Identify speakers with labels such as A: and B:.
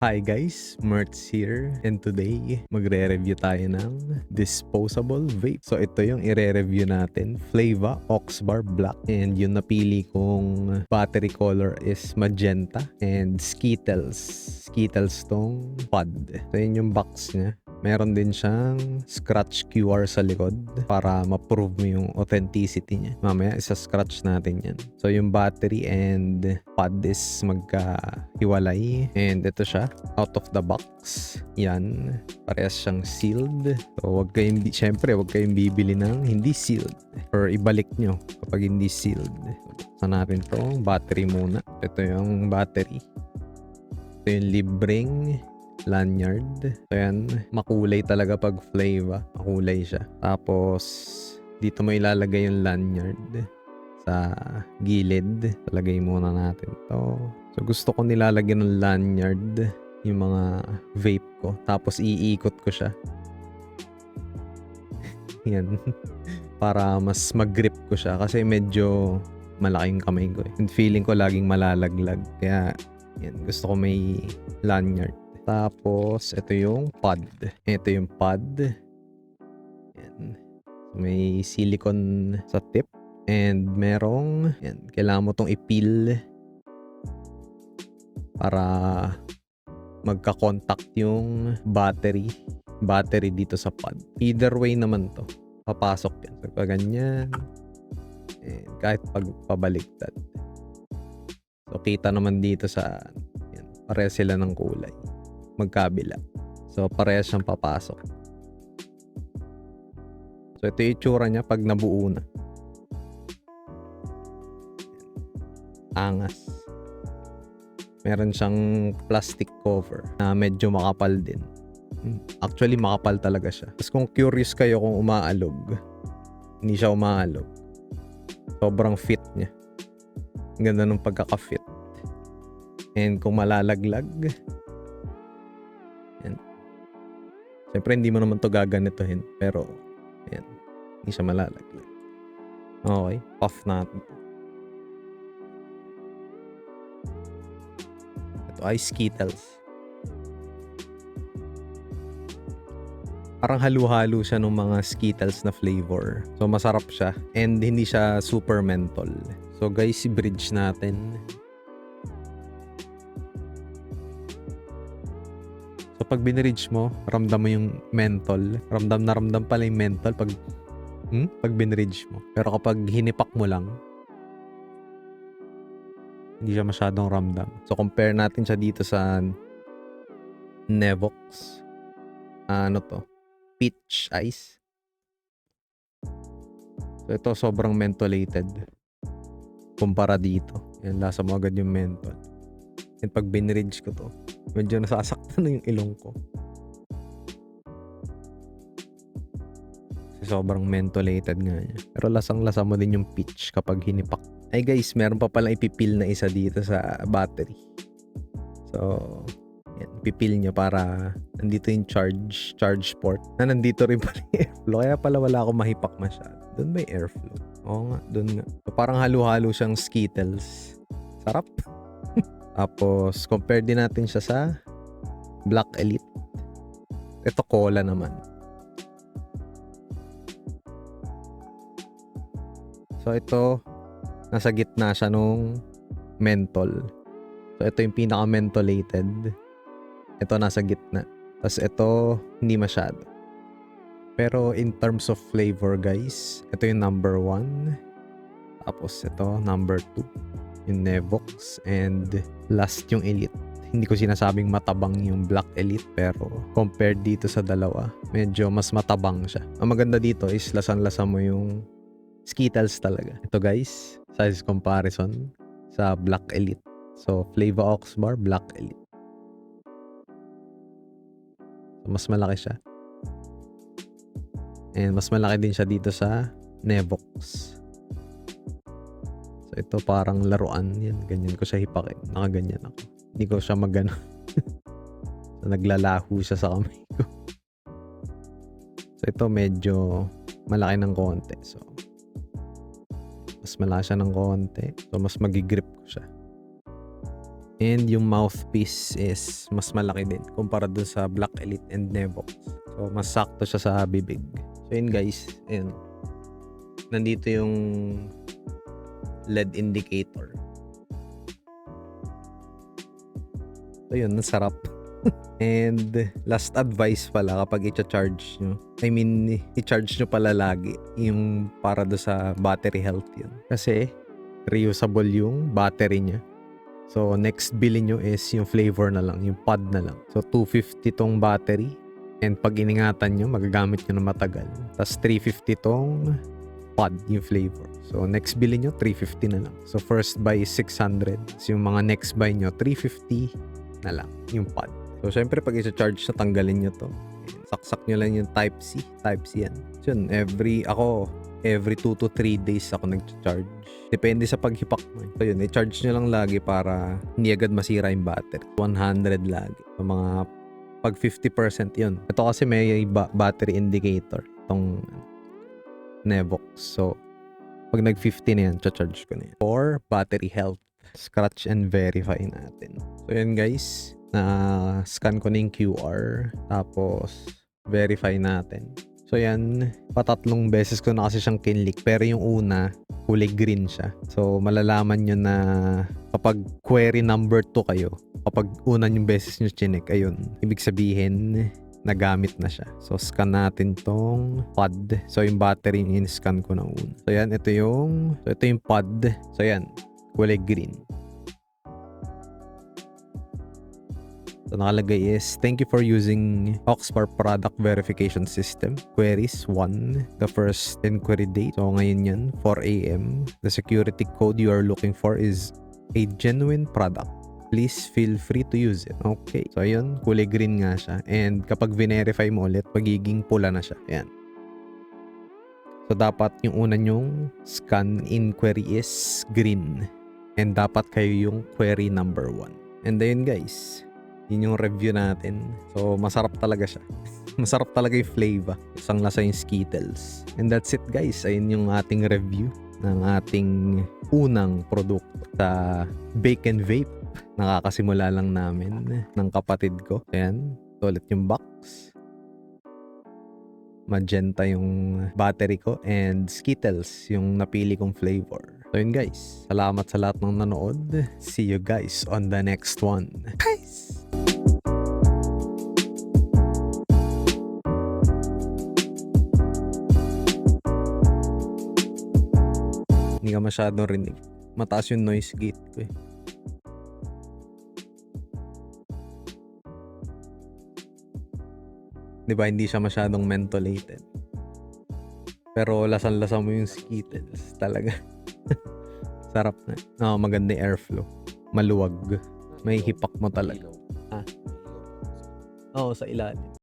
A: Hi guys, Mertz here, and today magre-review tayo ng disposable vape. So ito yung ire-review natin, Flava Oxbar Black, and yung napili kong battery color is magenta and Skittles tong pod. So yun yung box niya. Meron din siyang scratch QR sa likod para ma-prove mo yung authenticity niya. Mamaya isa-scratch natin yan. So yung battery and pod is magkahiwalay, and ito siya out of the box. Yan, parehas siyang sealed. So wag kayong bibili ng hindi sealed, or ibalik nyo kapag hindi sealed. Buksan natin tong battery muna. Ito yung battery. Ito yung libreng lanyard. So yan, makulay talaga pag Flava. Makulay siya. Tapos dito mo ilalagay yung lanyard sa gilid. Lagay muna natin to. So gusto ko nilalagyan ng lanyard yung mga vape ko. Tapos iikot ko siya. Yan. Para mas mag-grip ko siya. Kasi medyo malaking kamay ko eh. And feeling ko laging malalaglag. Kaya yan, gusto ko may lanyard. Tapos ito yung pod. Ito yung pod. Yan. May silicone sa tip. And merong, yan, kailangan mo tong ipil para magka-contact yung battery dito sa pod. Either way naman to, papasok yan. So, pag ganyan, and kahit pag pabaliktad. So, kita naman dito sa, yan, pareha sila ng kulay. Magkabila. So, pareha siyang papasok. So, ito yung itsura niya pag nabuo na. Angas. Meron siyang plastic cover na medyo makapal din. Actually, makapal talaga siya. Tapos kung curious kayo kung umaalog, hindi siya umaalog. Sobrang fit niya. Ang ganda ng pagkaka-fit. And kung malalaglag, yan. Siyempre, hindi mo naman to gaganituhin. Pero, yan. Hindi siya malalaglag. Okay. Puff natin. Ito ay Skittles. Parang halo-halo siya ng mga Skittles na flavor. So, masarap siya. And hindi siya super menthol. So, guys, i-bridge natin. So, pag binridge mo, ramdam mo yung menthol. Ramdam na ramdam pala yung menthol pag binridge mo. Pero kapag hinipak mo lang, hindi siya masyadong ramdam. So, compare natin siya dito sa Nevox. Ano to? Peach Ice. So, ito sobrang mentholated. Kumpara dito. Yan, lasa mo agad yung menthol. And pag binridge ko to, medyo nasasaktan na yung ilong ko. Kasi sobrang mentholated nga niya. Pero lasang-lasa mo din yung peach kapag hinipak. Ay guys, meron pa palang ipipil na isa dito sa battery. So, yan, ipipil nyo para nandito yung charge port. Na nandito rin pala yung airflow. Kaya pala wala akong mahipak masyado. Doon may airflow. Oo nga, doon nga. So, parang halo-halo siyang Skittles. Sarap. Tapos, compare din natin siya sa Black Elite. Ito cola naman. So, ito, nasa gitna siya nung menthol. So, ito yung pinaka-mentholated. Ito nasa gitna. Tapos ito, hindi masyado. Pero in terms of flavor, guys, ito yung number 1. Tapos ito, number 2. Yung Nevox. And last yung Elite. Hindi ko sinasabing matabang yung Black Elite, pero compared dito sa dalawa, medyo mas matabang siya. Ang maganda dito is lasan-lasa mo yung Skittles talaga. Ito guys, size comparison sa Black Elite. So, Flava Oxbar, Black Elite. So, mas malaki siya. And mas malaki din siya dito sa Nevox. So, ito parang laruan. Yan, ganyan ko siya hipakin. Nakaganyan ako. Hindi ko siya magano. So, naglalaho siya sa kamay ko. So, ito medyo malaki ng konti. So, mas malaki siya ng konti. So, mas magigrip ko siya. And yung mouthpiece is mas malaki din kumpara dun sa Black Elite and Nevox. So, mas sakto siya sa bibig. So, yun guys. Ayan. Nandito yung LED indicator. So, yun. Nasarap. And last advice pala kapag i-charge nyo. I mean, i-charge nyo pala lagi yung para do sa battery health yun. Kasi reusable yung battery niya. So next bilhin nyo is yung flavor na lang, yung pod na lang. So 250 tong battery. And pag iningatan nyo, magagamit nyo na matagal. Tapos 350 tong pod, yung flavor. So next bilhin nyo, 350 na lang. So first buy is 600. So yung mga next buy nyo, 350 na lang yung pod. So, syempre, pag i-charge na, tanggalin nyo to. Saksak nyo lang yung Type-C. Type-C yan. So, yun, every 2 to 3 days ako nag-charge. Depende sa paghipak mo. So, yun, i-charge nyo lang lagi para hindi agad masira yung battery. 100 lagi. So, mga pag 50% yun. Ito kasi may battery indicator. Itong Nevox. So, pag nag-50 na yan, charge ko na yan. For battery health. Scratch and verify natin. So, yun guys. Na scan ko na yung QR tapos verify natin. So yan, patatlong beses ko na kasi siyang kinlik pero yung una, kulay green siya. So malalaman nyo na kapag query number 2 kayo, kapag una yung beses nyo chinek, ayun, ibig sabihin nagamit na siya. So scan natin tong pod. So yung battery yung in-scan ko na una. So yan, ito yung pod. So yan, kulay green. So nakalagay is, thank you for using Oxbar Product Verification System. Queries 1, the first inquiry date. So ngayon yan, 4 AM. The security code you are looking for is a genuine product. Please feel free to use it. Okay. So ayun, kulay green nga siya. And kapag verify mo ulit, magiging pula na siya. Ayan. So dapat yung una nyong scan inquiry is green. And dapat kayo yung query number 1. And ayun guys. Yun yung review natin. So, masarap talaga siya. Masarap talaga yung flavor. Isang lasa yung Skittles. And that's it guys. Ayun yung ating review ng ating unang produkto sa Bake and Vape. Nakakasimula lang namin ng kapatid ko. Ayan. Ito ulit yung box. Magenta yung battery ko. And Skittles yung napili kong flavor. So yun guys. Salamat sa lahat ng nanood. See you guys on the next one. Peace! Hindi ka masyadong rinig. Mataas yung noise gate ko eh. Diba hindi siya masyadong mentholated. Pero lasan-lasa mo yung Skittles. Talaga. Sarap na. No, maganda yung airflow. Maluwag. May hipak mo talaga. Oo, sa ilalim.